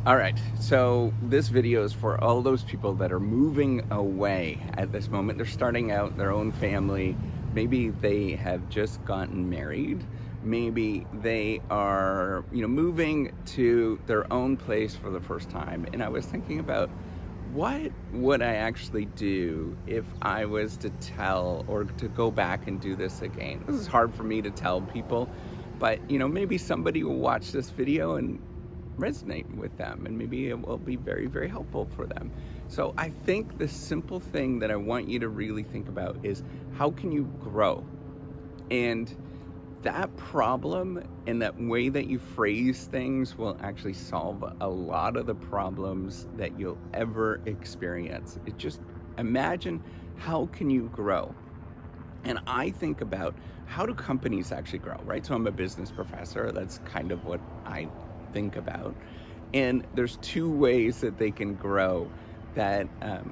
All right, so this video is for all those people that are moving away at this moment. They're starting out their own family. Maybe they have just gotten married. Maybe they are, moving to their own place for the first time. And I was thinking about what would I actually do if I was to tell or to go back and do this again? This is hard for me to tell people, but maybe somebody will watch this video and resonate with them, and maybe it will be very, very helpful for them. So I think the simple thing that I want you to really think about is, how can you grow? And that problem and that way that you phrase things will actually solve a lot of the problems that you'll ever experience. It just imagine, how can you grow? And I think about, how do companies actually grow, right? So I'm a business professor. That's kind of what I think about. And there's two ways that they can grow that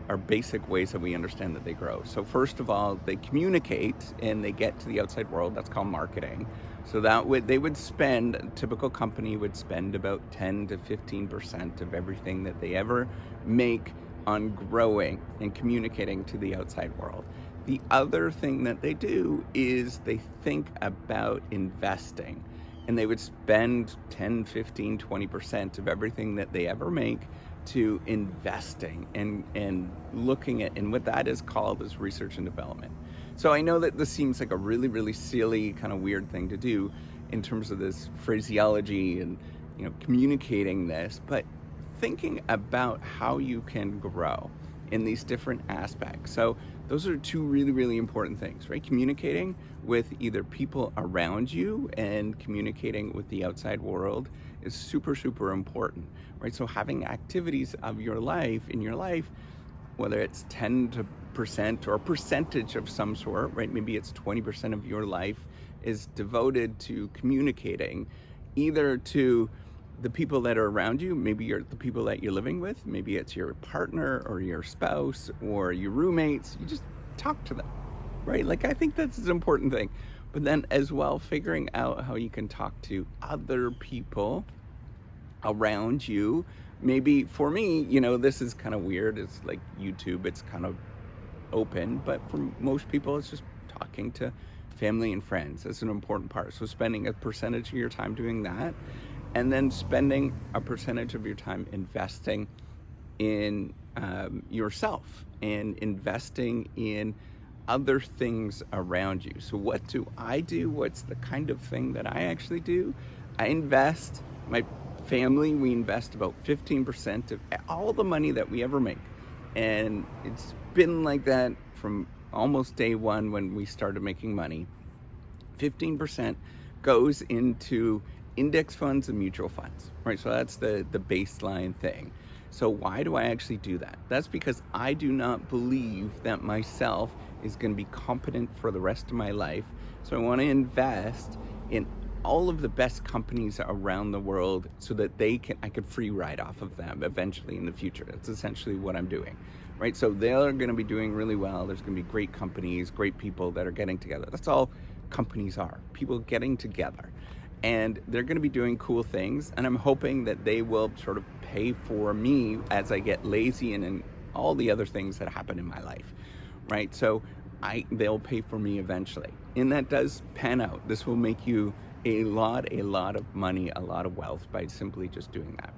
are basic ways that we understand that they grow. So first of all, they communicate and they get to the outside world. That's called marketing. So they would spend, a typical company would spend about 10 to 15% of everything that they ever make on growing and communicating to the outside world. The other thing that they do is they think about investing, and they would spend 10, 15, 20% of everything that they ever make to investing and looking at, and what that is called is research and development. So I know that this seems like a really, really silly, kind of weird thing to do in terms of this phraseology and communicating this, but thinking about how you can grow in these different aspects. So those are two really, really important things, right? Communicating with either people around you and communicating with the outside world is super, super important, right? So having activities of your life, in your life, whether it's 10% or a percentage of some sort, right? Maybe it's 20% of your life is devoted to communicating, either to the people that are around you. Maybe you're the people that you're living with, maybe it's your partner or your spouse or your roommates. You just talk to them, right? Like, I think that's an important thing. But then as well, figuring out how you can talk to other people around you. Maybe for me, this is kind of weird. It's like YouTube, it's kind of open, but for most people, it's just talking to family and friends. That's an important part. So spending a percentage of your time doing that, and then spending a percentage of your time investing in yourself and investing in other things around you. So what do I do? What's the kind of thing that I actually do? I invest, my family, we invest about 15% of all the money that we ever make. And it's been like that from almost day one when we started making money. 15% goes into index funds and mutual funds, right? So that's the baseline thing. So why do I actually do that? That's because I do not believe that myself is going to be competent for the rest of my life. So I want to invest in all of the best companies around the world so that I could free ride off of them eventually in the future. That's essentially what I'm doing, right? So they're going to be doing really well. There's going to be great companies, great people that are getting together. That's all companies are, people getting together. And they're going to be doing cool things, and I'm hoping that they will sort of pay for me as I get lazy and all the other things that happen in my life, right? So they'll pay for me eventually, and that does pan out. This will make you a lot of money, a lot of wealth by simply just doing that.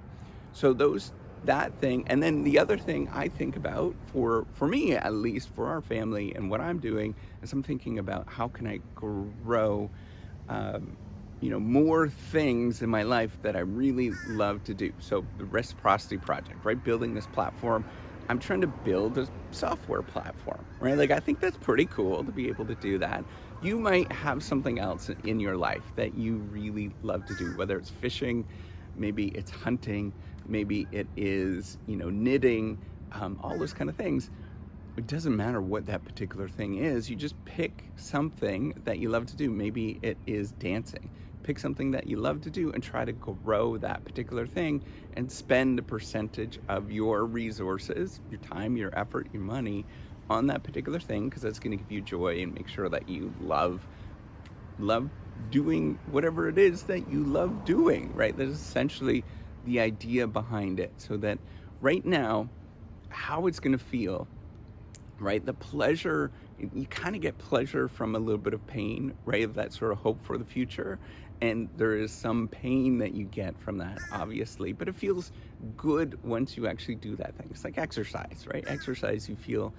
So that thing, and then the other thing I think about, for me at least, for our family, and what I'm doing is I'm thinking about, how can I grow more things in my life that I really love to do. So the Reciprocity Project, right? Building this platform. I'm trying to build a software platform, right? Like, I think that's pretty cool to be able to do that. You might have something else in your life that you really love to do, whether it's fishing, maybe it's hunting, maybe it is, knitting, all those kind of things. It doesn't matter what that particular thing is. You just pick something that you love to do. Maybe it is dancing. Pick something that you love to do and try to grow that particular thing, and spend a percentage of your resources, your time, your effort, your money on that particular thing, because that's going to give you joy, and make sure that you love doing whatever it is that you love doing, right? That is essentially the idea behind it, so that right now, how it's going to feel, right? The pleasure, you kind of get pleasure from a little bit of pain, right? That sort of hope for the future. And there is some pain that you get from that, obviously, but it feels good once you actually do that thing. It's like exercise, right? Exercise, you feel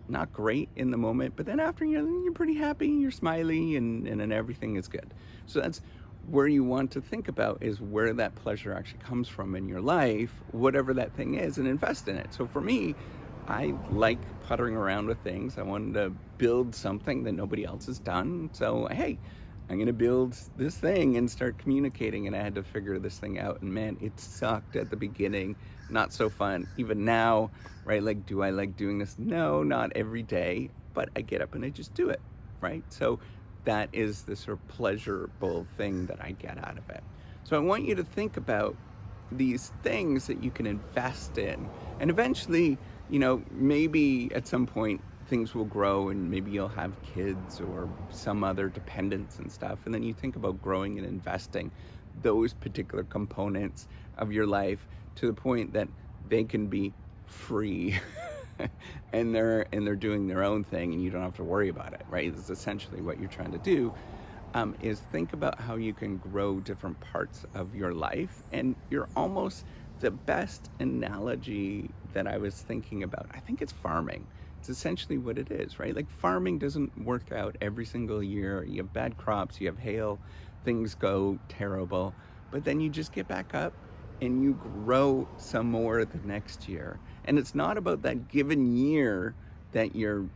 not great in the moment, but then after you're pretty happy, you're smiley, and everything is good. So that's where you want to think about, is where that pleasure actually comes from in your life, whatever that thing is, and invest in it. So for me, I like puttering around with things. I wanted to build something that nobody else has done. So, hey, I'm going to build this thing and start communicating. And I had to figure this thing out. And man, it sucked at the beginning. Not so fun. Even now, right? Like, do I like doing this? No, not every day. But I get up and I just do it, right? So that is the sort of pleasurable thing that I get out of it. So I want you to think about these things that you can invest in. And eventually, maybe at some point things will grow and maybe you'll have kids or some other dependents and stuff. And then you think about growing and investing those particular components of your life to the point that they can be free and they're doing their own thing and you don't have to worry about it, right? It's essentially what you're trying to do. Is think about how you can grow different parts of your life. And you're almost, the best analogy that I was thinking about, I think it's farming. It's essentially what it is, right? Like, farming doesn't work out every single year. You have bad crops, you have hail, things go terrible, but then you just get back up and you grow some more the next year. And it's not about that given year that you're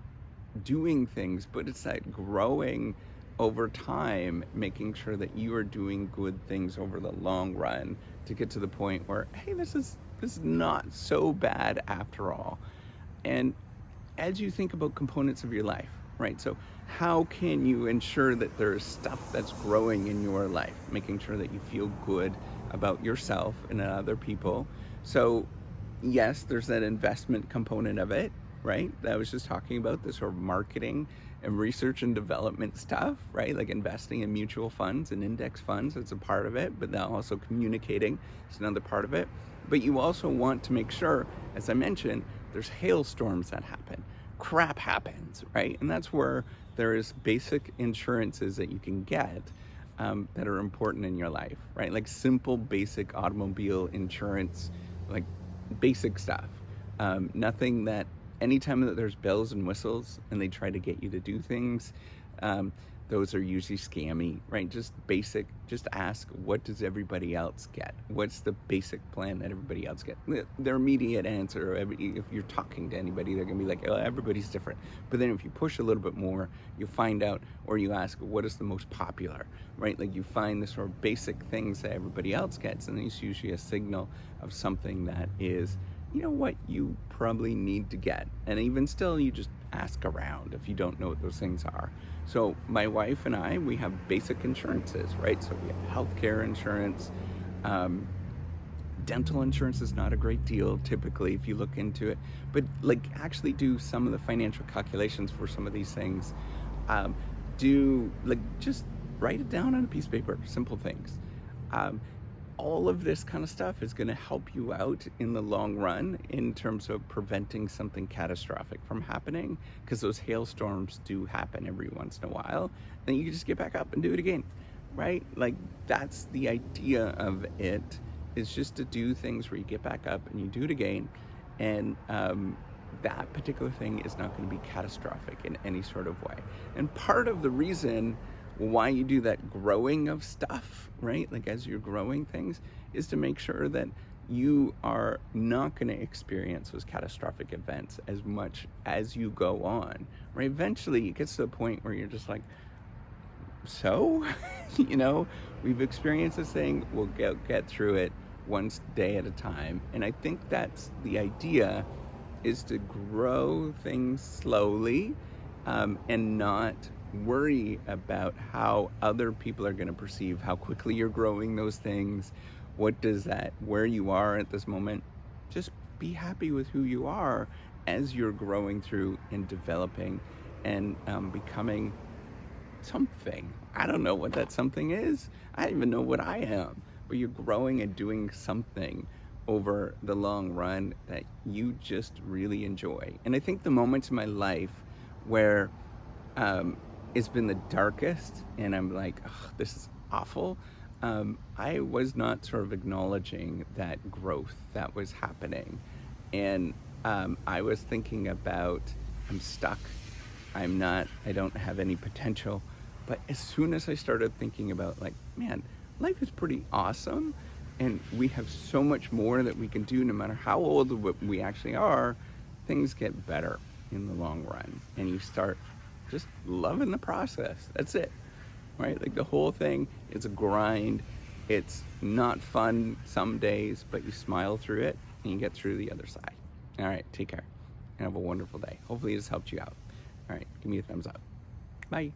doing things, but it's that growing over time, making sure that you are doing good things over the long run to get to the point where, hey, this is not so bad after all. And as you think about components of your life, right? So how can you ensure that there's stuff that's growing in your life, making sure that you feel good about yourself and other people? So yes, there's that investment component of it, right? That I was just talking about, the sort of marketing and research and development stuff, right? Like investing in mutual funds and index funds, it's a part of it, but then also communicating is another part of it. But you also want to make sure, as I mentioned, there's hailstorms that happen, crap happens, right? And that's where there's basic insurances that you can get that are important in your life, right? Like simple, basic automobile insurance, like basic stuff. Nothing that, anytime that there's bells and whistles and they try to get you to do things, those are usually scammy, right? Just basic, just ask, what does everybody else get? What's the basic plan that everybody else gets? Their immediate answer, if you're talking to anybody, they're gonna be like, oh, everybody's different. But then if you push a little bit more, you find out, or you ask, what is the most popular, right? Like, you find the sort of basic things that everybody else gets, and it's usually a signal of something that is, what you probably need to get. And even still, you just ask around if you don't know what those things are. So my wife and I, we have basic insurances, right? So we have healthcare insurance. Dental insurance is not a great deal typically if you look into it, but like, actually do some of the financial calculations for some of these things. Just write it down on a piece of paper, simple things. All of this kind of stuff is going to help you out in the long run in terms of preventing something catastrophic from happening, because those hailstorms do happen every once in a while. Then you can just get back up and do it again, right? Like, that's the idea of it, is just to do things where you get back up and you do it again. And that particular thing is not going to be catastrophic in any sort of way. And part of the reason why you do that growing of stuff, right? Like, as you're growing things, is to make sure that you are not going to experience those catastrophic events as much as you go on, right? Eventually it gets to a point where you're just like, so, we've experienced this thing, we'll get through it one day at a time. And I think that's the idea, is to grow things slowly, and not worry about how other people are going to perceive how quickly you're growing those things. Where you are at this moment, just be happy with who you are as you're growing through and developing and becoming something. I don't know what that something is. I don't even know what I am, but you're growing and doing something over the long run that you just really enjoy. And I think the moments in my life where um, it's been the darkest and I'm like, "Ugh, this is awful," I was not sort of acknowledging that growth that was happening. And I was thinking about, I'm stuck. I don't have any potential. But as soon as I started thinking about, like, man, life is pretty awesome and we have so much more that we can do no matter how old we actually are, things get better in the long run. And you start just loving the process. That's it, right? Like the whole thing is a grind. It's not fun some days, but you smile through it and you get through the other side. All right, take care and have a wonderful day. Hopefully this helped you out. All right, give me a thumbs up. Bye.